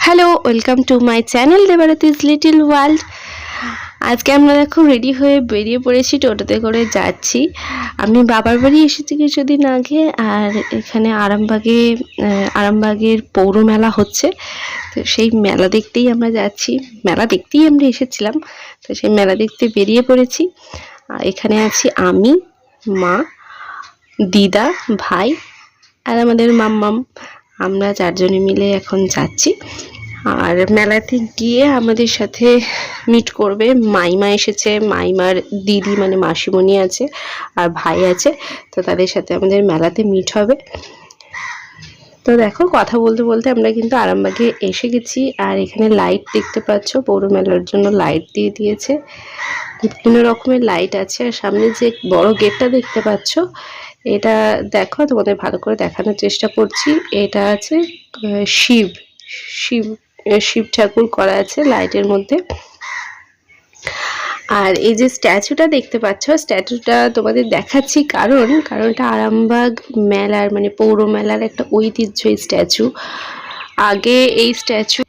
Hello, welcome to my channel Debarati's little world. আজকে আমরা দেখো রেডি হয়ে বেরিয়ে পড়েছি, টোটোতে করে যাচ্ছি। আমি বাবার বাড়ি এসেছি কিছুদিন আগে, আর এখানে আরামবাগের পৌর মেলা হচ্ছে, তো সেই মেলা দেখতেই আমরা যাচ্ছি। মেলা দেখতেই আমরা এসেছিলাম, তো সেই মেলা দেখতে বেরিয়ে পড়েছি। এখানে আছি আমি, মা, দিদা, ভাই আর আমাদের মাম্মাম। আমরা চারজনে মিলে এখন যাচ্ছি। আর মেলাতে গিয়ে আমাদের সাথে মিট করবে মাইমা এসেছে, মাইমার দিদি মানে মাসিমণি আছে, আর ভাই আছে। তো তাদের সাথে আমাদের মেলাতে মিট হবে। তো দেখো, কথা বলতে বলতে আমরা কিন্তু আরামবাগে এসে গেছি। আর এখানে লাইট দেখতে পাচ্ছ, পৌর মেলার জন্য লাইট দিয়ে দিয়েছে, বিভিন্ন রকমের লাইট আছে। আর সামনে যে বড় গেটটা দেখতে পাচ্ছ, এটা দেখো, তোমাদের ভালো করে দেখানোর চেষ্টা করছি। এটা আছে শিব শিব শিব ঠাকুর করা আছে লাইটের মধ্যে। আর এই যে স্ট্যাচুটা দেখতে পাচ্ছ, স্ট্যাচুটা তোমাদের দেখাচ্ছি কারণটা আরামবাগ মেলার মানে পৌর মেলার একটা ঐতিহ্য এই স্ট্যাচু। আগে এই স্ট্যাচু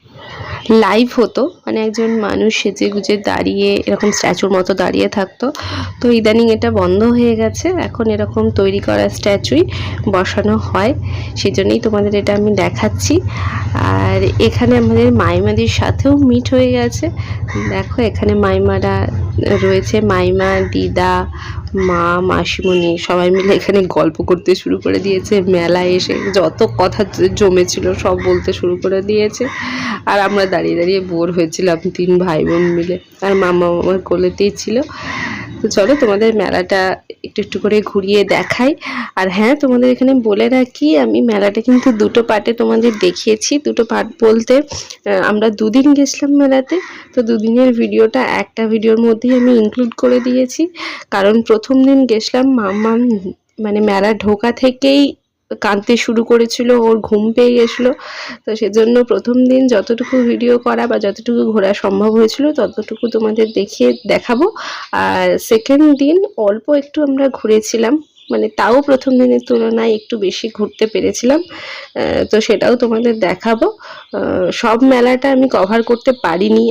লাইভ হতো, মানে একজন মানুষ সেজে গুজে দাঁড়িয়ে এরকম স্ট্যাচুর মতো দাঁড়িয়ে থাকতো। তো ইদানিং এটা বন্ধ হয়ে গেছে, এখন এরকম তৈরি করা স্ট্যাচুই বসানো হয়, সেই জন্যই তোমাদের এটা আমি দেখাচ্ছি। আর এখানে আমাদের মাইমাদের সাথেও মিট হয়ে গেছে। দেখো, এখানে মাইমারা রয়েছে, মাইমা, দিদা, মা, মাসিমণি সবাই মিলে এখানে গল্প করতে শুরু করে দিয়েছে। মেলায় এসে যত কথা জমেছিল সব বলতে শুরু করে দিয়েছে। আর আমরা দাঁড়িয়ে দাঁড়িয়ে বোর হয়েছিলাম, 3 ভাই বোন মিলে। আর মামা আমার কোলেতেই ছিল। তো চলো তোমাদের মেলাটা একটু একটু করে ঘুরিয়ে দেখাই। আর হ্যাঁ, তোমাদের এখানে বলে রাখি, আমি মেলাটা কিন্তু 2টো পার্টে তোমাদের দেখিয়েছি। 2টো পার্ট বলতে আমরা 2 দিন গেছিলাম মেলাতে, তো 2 দিনের ভিডিওটা একটা ভিডিওর মধ্যেই আমি ইনক্লুড করে দিয়েছি। কারণ প্রথম দিন গেছিলাম, মাম্মা মানে মেলা ঢোকা থেকেই কাঁদতে শুরু করেছিল, ওর ঘুম পেয়ে গেছিলো। তো সেজন্য প্রথম দিন যতটুকু ভিডিও করা বা যতটুকু ঘোরা সম্ভব হয়েছিল ততটুকু তোমাদের দেখাবো। আর সেকেন্ড দিন অল্প একটু আমরা ঘুরেছিলাম, মানে তাও প্রথম দিনের তুলনায় একটু বেশি ঘুরতে পেরেছিলাম, তো সেটাও তোমাদের দেখাবো। সব মেলাটা আমি কভার করতে পারিনি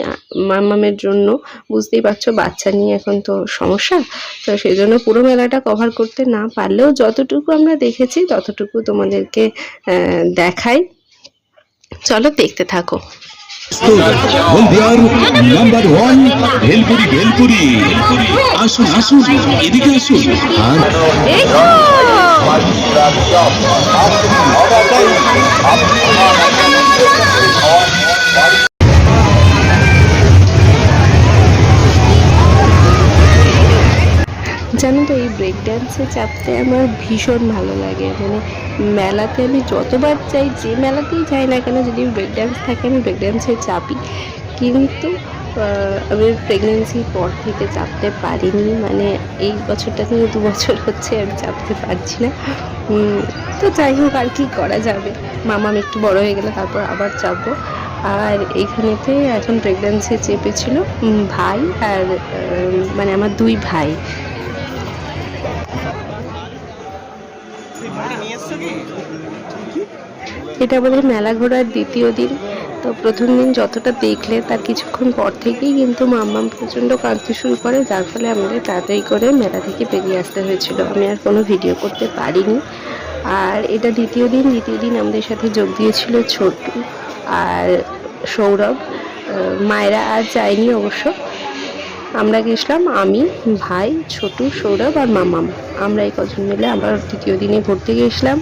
মামামের জন্য, বুঝতেই পারছো বাচ্চা নিয়ে এখন তো সমস্যা। তো সেই জন্য পুরো মেলাটা কভার করতে না পারলেও যতটুকু আমরা দেখেছি ততটুকু তোমাদেরকে দেখাই। চলো দেখতে থাকো। হলদিয়ার নাম্বার 1 ভেলপুরি। ভেলপুরি আসুন আসুন, এদিকে আসুন। আর জানো তো, এই ব্রেক ড্যান্সে চাপতে আমার ভীষণ ভালো লাগে। মানে মেলাতে আমি যতবার যাই, যে মেলাতেই যাই না কেন, যদি ব্রেক ড্যান্স থাকে আমি ব্রেক ড্যান্সে চাপি। কিন্তু আমি প্রেগনেন্সির পর থেকে চাপতে পারিনি, মানে এই বছরটা থেকে 2 বছর হচ্ছে আমি চাপতে পারছি না। তো যাই হোক, আর কি করা যাবে, মামাম একটু বড় হয়ে গেলে তারপর আবার চাপবো। আর এইখানেতে এখন ব্রেক ড্যান্সে চেপেছিল ভাই, আর মানে আমার 2 ভাই। এটা আমাদের মেলা ঘোরার 2য় দিন। তো প্রথম দিন যতটা দেখলে তার কিছুক্ষণ পর থেকেই কিন্তু মাম্মাম প্রচণ্ড কাঁদতে শুরু করে, যার ফলে আমাদের তাড়াতাড়ি করে মেলা থেকে বেরিয়ে আসতে হয়েছিল। আমি আর কোনো ভিডিও করতে পারিনি। আর এটা 2য় দিন। 2য় দিন আমাদের সাথে যোগ দিয়েছিল ছোটু আর সৌরভ, মায়েরা আর যায়নি অবশ্য। আমরা গেছিলাম আমি, ভাই, ছোটু, সৌরভ আর মামাম। আমরা এই কজন মিলে আবার 2য় দিনে ঘুরতে গেছিলাম।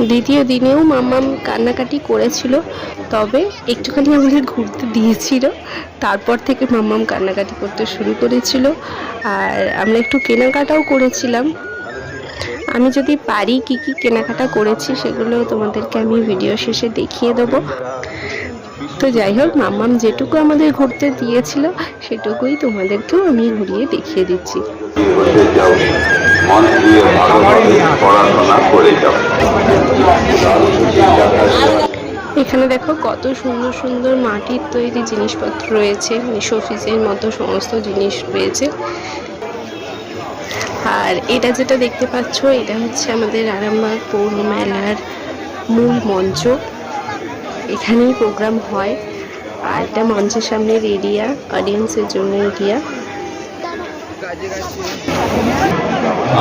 2য় দিনেও মাম্মাম কান্নাকাটি করেছিল, তবে একটুখানি আমাদের ঘুরতে দিয়েছিল। তারপর থেকে মাম্মাম কান্নাকাটি করতে শুরু করেছিল। আর আমরা একটু কেনাকাটাও করেছিলাম। আমি যদি পারি কি কি কেনাকাটা করেছি সেগুলো তোমাদেরকে আমি ভিডিও শেষে দেখিয়ে দেবো। তো যাই হোক, মাম্মাম যেটুকু আমাদের ঘুরতে দিয়েছিল সেটুকুই তোমাদেরকেও আমি ঘুরিয়ে দেখিয়ে দিচ্ছি। এখানে দেখো কত সুন্দর সুন্দর মাটির তৈরি জিনিসপত্র রয়েছে, মানে শোপিসের মতো সমস্ত জিনিস রয়েছে। আর এটা যেটা দেখতে পাচ্ছ, এটা হচ্ছে আমাদের আরামবাগ পৌর মেলার মূল মঞ্চ, এখানেই প্রোগ্রাম হয়। আর এটা মঞ্চের সামনের এরিয়া, অডিয়েন্সের জন্য এরিয়া।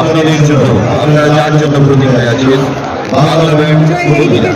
আপনাদের জন্য আপনারা যার জন্য প্রতীক্ষায় আছেন বাংলা ব্যান্ড পুরুলিয়া।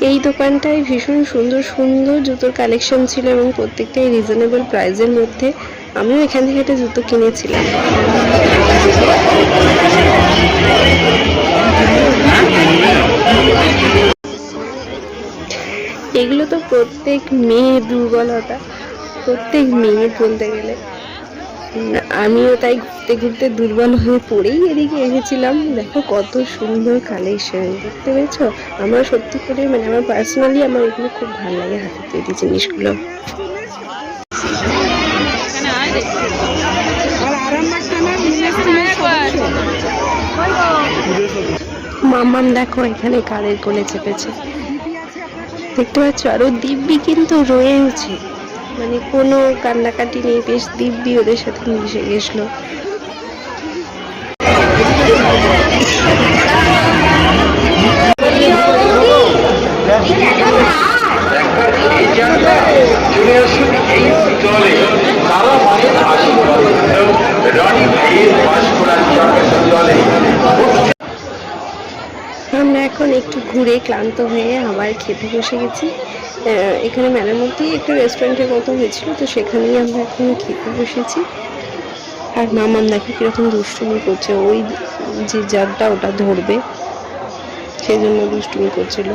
এই দোকানটায় ভীষণ সুন্দর সুন্দর জুতোর কালেকশন ছিল এবং প্রত্যেকটাই রিজনেবল প্রাইসের মধ্যে। আমিও এখান থেকে একটা জুতো কিনেছিলাম। এগুলো তো প্রত্যেক মেয়ের দুর্বলতা, প্রত্যেক মেয়ে বলতে গেলে। আমিও তাই ঘুরতে ঘুরতে দুর্বল হয়ে পড়েই এদিকে এসেছিলাম। দেখো কত সুন্দর কালেকশন, দেখতে পেয়েছো? আমার সত্যি করে মানে আমার পার্সোনালি আমার এগুলো খুব ভালো লাগে, হাতে তৈরি জিনিসগুলো। মাম্মাম দেখো এখানে কাদের কোলে চেপেছে, দেখতে পাচ্ছ? আরো দিব্যি কিন্তু রয়েছে, মানে কোনো কান্নাকাটি নেই, বেশ দিব্যি ওদের সাথে মিশে গেছিল। আমরা এখন একটু ঘুরে ক্লান্ত হয়ে আবার খেতে বসে গেছি। এখানে মেলার মধ্যেই একটা রেস্টুরেন্টের মতো হয়েছিল, তো সেখানেই আমরা এখন খেতে বসেছি। আর মামাম দেখো কিরকম দুষ্টুমি করছে, ওই যে জারটা ওটা ধরবে সেই জন্য দুষ্টুমি করছিল।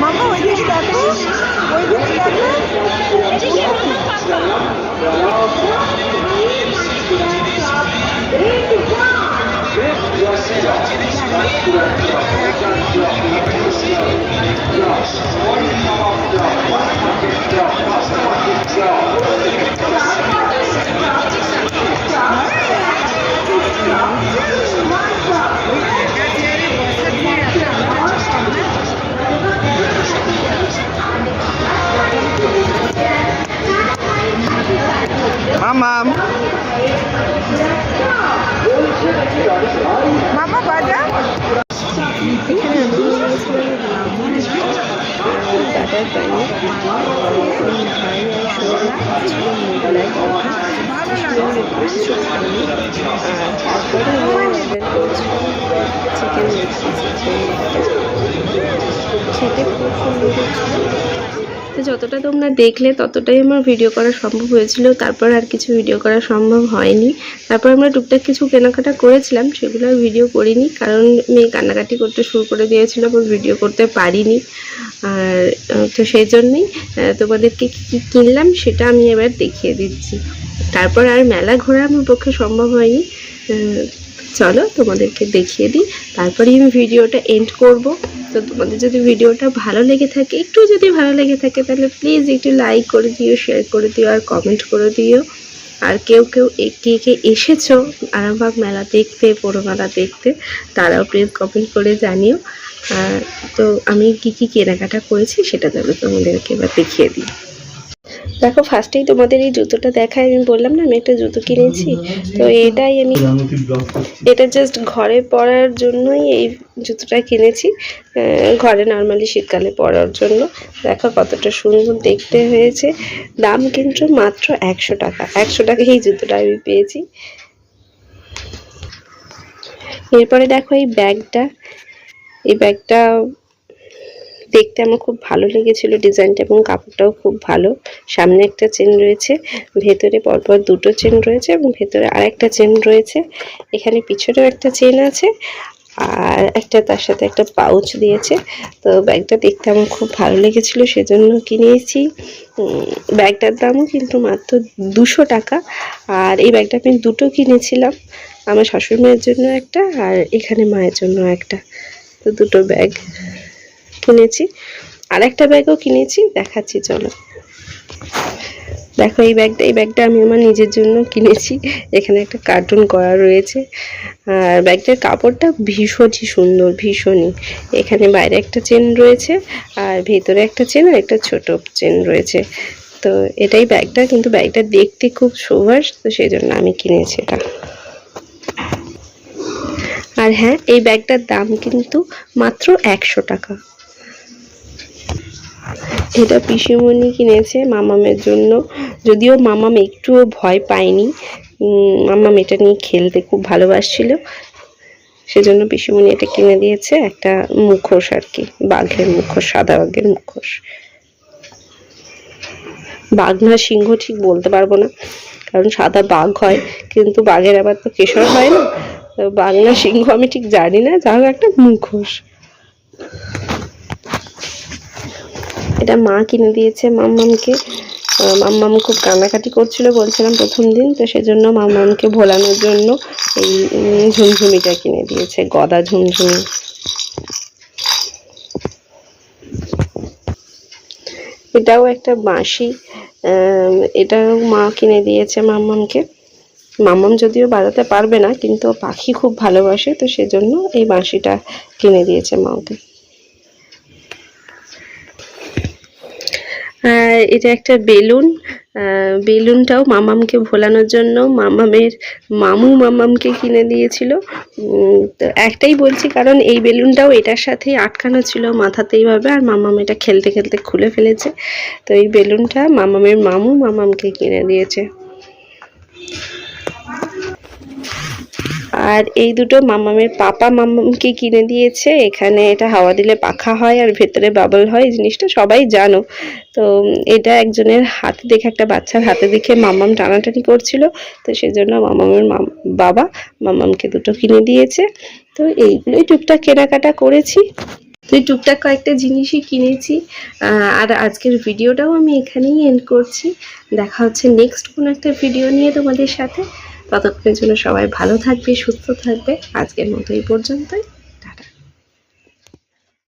মামা ওই দিকে দেখো, ওই দিকে দেখো। মামাম মামা বাজা। এখানে আমি দাদার বাড়ি, ভাই আর সোনা ছিল মোগলাই, কিছু খাইনি। আর তারপরে আমার হাজব্যান্ড করেছিলাম চিকেন লেগ পিস, খেতে খুব সুন্দর হয়েছিল। তো যতটা তোমরা দেখলে ততটাই আমার ভিডিও করা সম্ভব হয়েছিল, তারপর আর কিছু ভিডিও করা সম্ভব হয়নি। তারপর আমরা টুকটাক কিছু কেনাকাটা করেছিলাম, সেগুলো আর ভিডিও করিনি, কারণ মেয়ে কান্নাকাটি করতে শুরু করে দিয়েছিল, আবার ভিডিও করতে পারিনি। আর তো সেই জন্যই তোমাদেরকে কী কিনলাম সেটা আমি এবার দেখিয়ে দিচ্ছি। তারপর আর মেলা ঘোরা আমার পক্ষে সম্ভব হয়নি। চলো তোমাদেরকে দেখিয়ে দিই, তারপরেই আমি ভিডিওটা এন্ড করব। তো তোমাদের যদি ভিডিওটা ভালো লেগে থাকে, একটু যদি ভালো লেগে থাকে, তাহলে প্লিজ একটু লাইক করে দিও, শেয়ার করে দিও আর কমেন্ট করে দিও। আর কেউ কেউ কে কে এসেছো আরামবাগ মেলা দেখতে, পৌর মেলা দেখতে, তারাও প্লিজ কমেন্ট করে জানিও। তো আমি কি কি কেনাকাটা করেছি সেটা তোমাদেরকে এবার দেখিয়ে দিই। দেখো, ফার্স্টেই তোমাদের এই জুতোটা দেখায়। আমি বললাম না আমি একটা জুতো কিনেছি, তো এটাই আমি এটা জাস্ট ঘরে পরার জন্যই এই জুতোটা কিনেছি, ঘরে নর্মালি শীতকালে পরার জন্য। দেখো কতটা সুন্দর দেখতে হয়েছে। দাম কিন্তু মাত্র 100 টাকা। 100 টাকায় এই জুতোটা আমি পেয়েছি। এরপরে দেখো এই ব্যাগটা, এই ব্যাগটা দেখতে আমার খুব ভালো লেগেছিল, ডিজাইনটা এবং কাপড়টাও খুব ভালো। সামনে একটা চেন রয়েছে, ভেতরে পরপর দুটো চেন রয়েছে এবং ভেতরে আরেকটা চেন রয়েছে। এখানে পিছনেও একটা চেন আছে আর একটা তার সাথে একটা পাউচ দিয়েছে। তো ব্যাগটা দেখতে আমার খুব ভালো লেগেছিল, সেজন্য কিনেছি। ব্যাগটার দামও কিন্তু মাত্র 200 টাকা। আর এই ব্যাগটা আমি দুটো কিনেছিলাম, আমার শাশুড়ি মায়ের জন্য একটা আর এখানে মায়ের জন্য একটা। তো দুটো ব্যাগ কিনেছি, আর একটা ব্যাগও কিনেছি, দেখাচ্ছি চলো। দেখো এই ব্যাগটা আমি আমার নিজের জন্য কিনেছি। এখানে একটা কার্টুন করা রয়েছে আর ব্যাগটার কাপড়টা ভীষণই সুন্দর, ভীষণই। এখানে বাইরে একটা চেন রয়েছে আর ভেতরে একটা চেন আর একটা ছোট চেন রয়েছে। তো এটাই ব্যাগটা, কিন্তু ব্যাগটা দেখতে খুব সুভাষ, তো সেই জন্য আমি কিনেছি এটা। আর হ্যাঁ, এই ব্যাগটার দাম কিন্তু মাত্র 100 টাকা। এটা পিসিমণি কিনেছে মামামের জন্য, যদিও মামাম একটুও ভয় পায়নি। মামাম এটা নিয়ে খেলতে খুব ভালোবাসছিল, সেজন্য পিসিমণি এটা কিনে দিয়েছে। একটা মুখোশ আর কি, বাঘের মুখোশ, সাদা বাঘের মুখোশ। বাঘ না সিংহ ঠিক বলতে পারবো না, কারণ সাদা বাঘ হয় কিন্তু বাঘের আবার তো কেশর হয় না। বাঘ না সিংহ আমি ঠিক জানি না, যা হোক একটা মুখোশ। এটা মা কিনে দিয়েছে মাম্মামকে। মাম্মাম খুব কান্নাকাটি করছিল বলছিলাম প্রথম দিন, তো সেজন্য মাম্মামকে ভোলানোর জন্য এই ঝুমঝুমিটা কিনে দিয়েছে, গদা ঝুমঝুমি। এটাও একটা বাঁশি, এটাও মা কিনে দিয়েছে মাম্মামকে। মাম্মাম যদিও বাজাতে পারবে না, কিন্তু পাখি খুব ভালোবাসে, তো সেজন্য এই বাঁশিটা কিনে দিয়েছে মা ওকে। এটা একটা বেলুন, বেলুনটাও মামামকে ভোলানোর জন্য মামামের মামু মামামকে কিনে দিয়েছিল। তো একটাই বলছি কারণ এই বেলুনটাও এটার সাথেই আটকানো ছিল মাথাতে এইভাবে, আর মামাম এটা খেলতে খেলতে খুলে ফেলেছে। তো এই বেলুনটা মামামের মামু মামামকে কিনে দিয়েছে। আর এই দুটো মামামের পাপা মামামকে কিনে দিয়েছে। এখানে এটা হাওয়া দিলে পাখা হয় আর ভেতরে বাবল হয়, এই জিনিসটা সবাই জানো। তো এটা একজনের হাতে দেখে, একটা বাচ্চার হাতে দেখে মামাম টানাটানি করছিল, তো সেজন্য মামামের বাবা মামামকে দুটো কিনে দিয়েছে। তো এইগুলোই টুকটাক কেনাকাটা করেছি। তো টুকটাক কয়েকটা জিনিসই কিনেছি। আর আজকের ভিডিওটাও আমি এখানেই এন্ড করছি। দেখা হচ্ছে নেক্সট কোনো একটা ভিডিও নিয়ে তোমাদের সাথে। ততক্ষণের জন্য সবাই ভালো থাকবে, সুস্থ থাকবে। আজকের মতো এই পর্যন্তই।